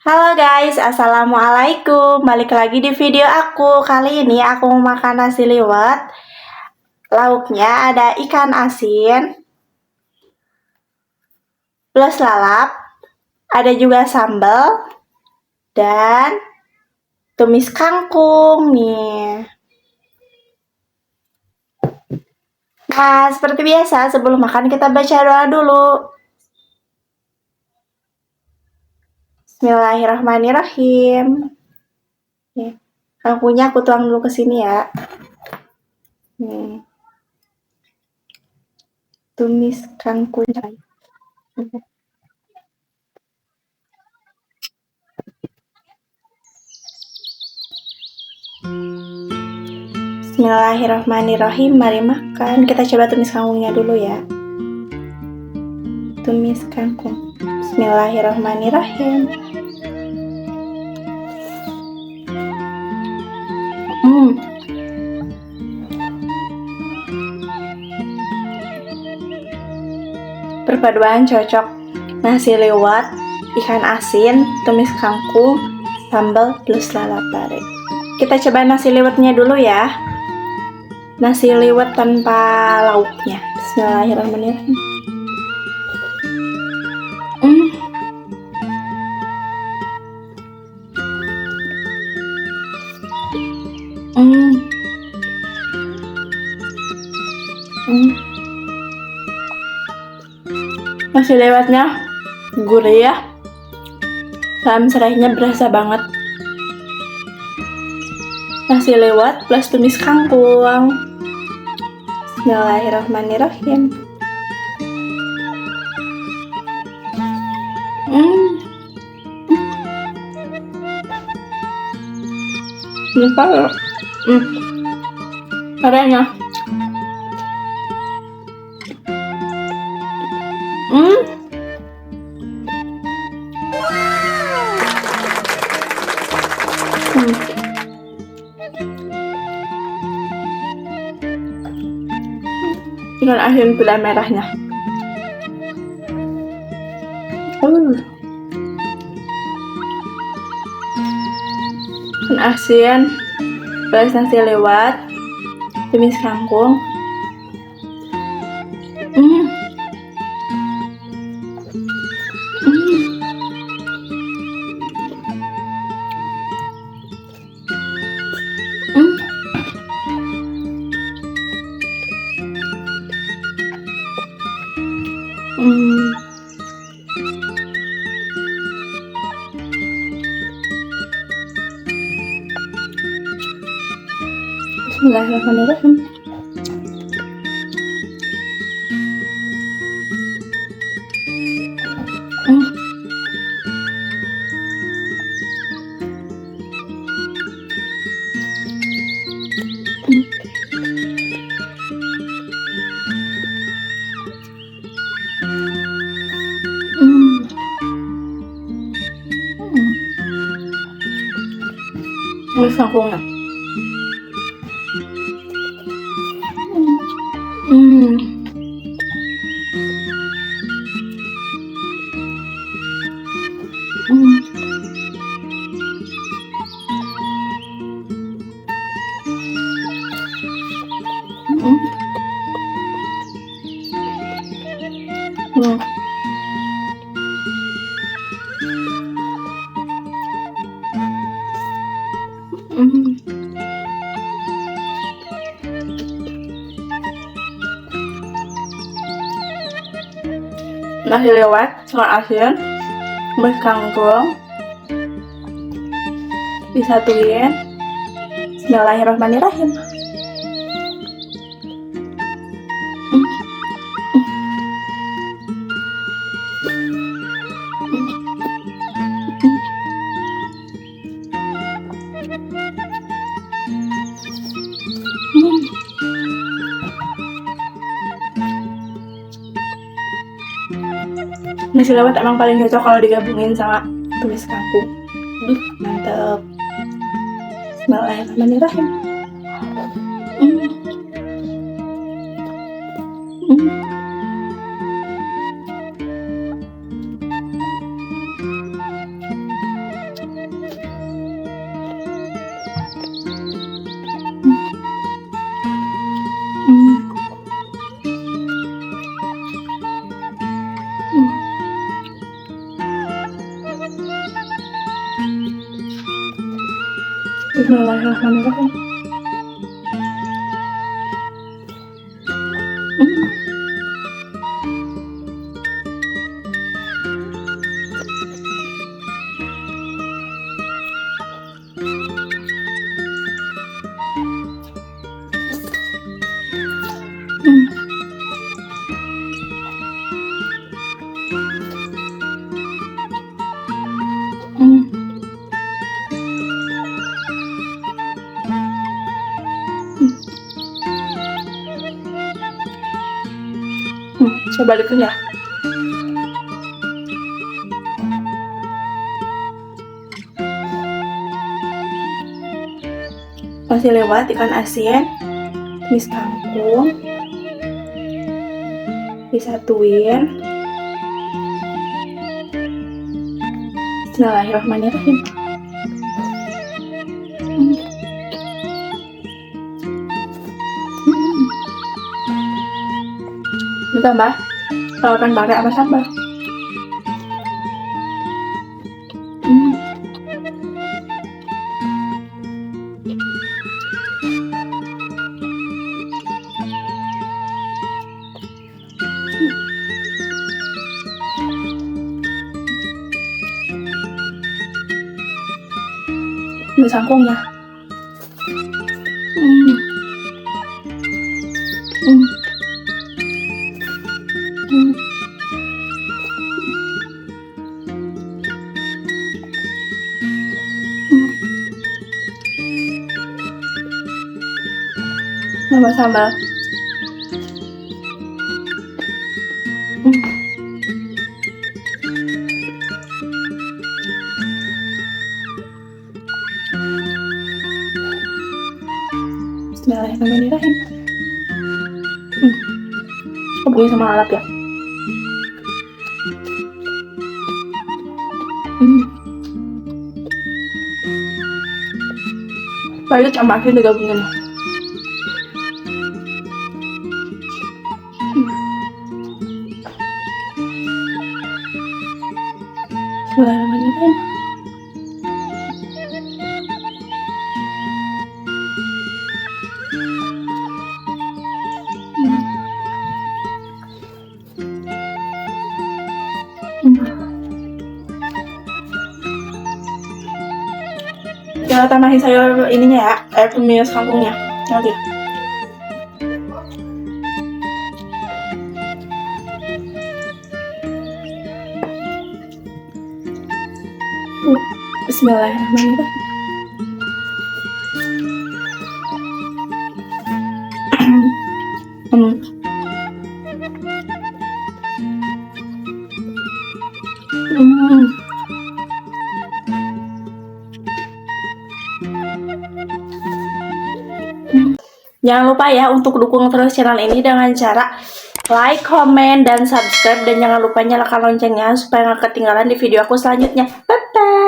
Halo guys, assalamualaikum. Balik lagi di video aku. Kali ini aku mau makan nasi liwet. Lauknya ada ikan asin plus lalap, ada juga sambal dan tumis kangkung nih. Nah, seperti biasa sebelum makan kita baca doa dulu. Bismillahirrahmanirrahim. Nih, kangkungnya aku tuang dulu ke sini ya. Nih. Tumis kangkung. Bismillahirrahmanirrahim. Mari makan. Kita coba tumis kangkungnya dulu ya. Tumis kangkung. Bismillahirrahmanirrahim. Perpaduan cocok. Nasi liwet, ikan asin, tumis kangkung, sambal plus lalap tarik. Kita coba nasi liwetnya dulu ya. Nasi liwet tanpa lauknya. Bismillahirrahmanirrahim. Nasi liwetnya gurih ya. Salam serainya berasa banget. Nasi liwet plus tumis kangkung. Bismillahirrahmanirrahim. Lupa caranya. Ikan asin gula merahnya. Ikan asin plus nasi liwet, tumis kangkung. Bismillahirrahmanirrahim. Tumis kangkungnya. Nasi liwet, ikan asin, tumis kangkung, disatuin. Bismillahirrahmanirrahim. Nasi liwet emang paling cocok kalau digabungin sama tumis kangkung. Mantep. Bismillahirrahmanirrahim. Bismillahirrahmanirrahim. Saya balikin ya. Masih lewat ikan asin, tumis kangkung, disatuin. Bismillahirrahmanirrahim. Ditambah larutan pakai apa sambal. Ini sangkungnya. Nama sambal. Bismillahirrahmanirrahim. Hubungi sama alat ya. Baik, sama asin digabungin. Bismillahirrahmanirrahim. Kita tambahin sayur ininya ya, air tumis kangkungnya nanti. Bismillahirrahmanirrahim. Jangan lupa ya untuk dukung terus channel ini dengan cara like, comment, dan subscribe. Dan jangan lupa nyalakan loncengnya supaya nggak ketinggalan di video aku selanjutnya. Bye-bye.